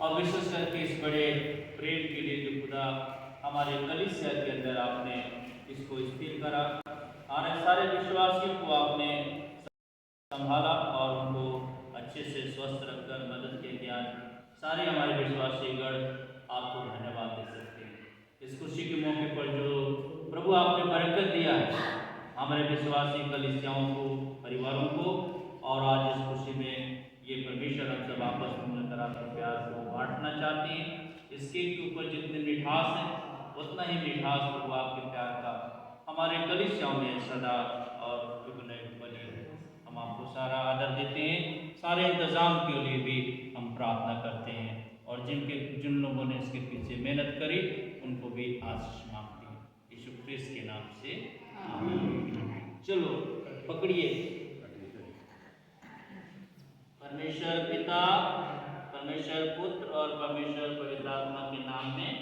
और विशेष करके इस बड़े प्रेम के लिए जो खुदा हमारे कलीसिया के अंदर आपने इसको स्थिर करा, हमारे सारे विश्वासियों को आपने संभाला और उनको अच्छे से स्वस्थ रखकर मदद के लिए आज सारे हमारे विश्वासीगण आपको धन्यवाद दे सकते हैं। इस खुशी के मौके पर जो प्रभु आपने बरकत दिया है हमारे विश्वासी कलीसियाओं को, परिवारों को, और आज इस खुशी में ये परमेश्वर हम सब आपस में मिलकर आपके प्यार को बांटना चाहते हैं। इस केक के ऊपर जितनी मिठास है उतना ही मिठास प्रभु आपके प्यार का हमारे कलीसियाओं में सदा और दुगने बने रहे। हम आपको सारा आदर देते हैं, सारे इंतजाम के लिए भी हम प्रार्थना करते हैं, और जिन लोगों ने इसके पीछे मेहनत करी उनको भी आशीष मांगते हैं यीशु ख्रिस्त के नाम से आमीन। चलो पकड़िए। परमेश्वर पिता, परमेश्वर पुत्र और परमेश्वर पवित्र आत्मा के नाम में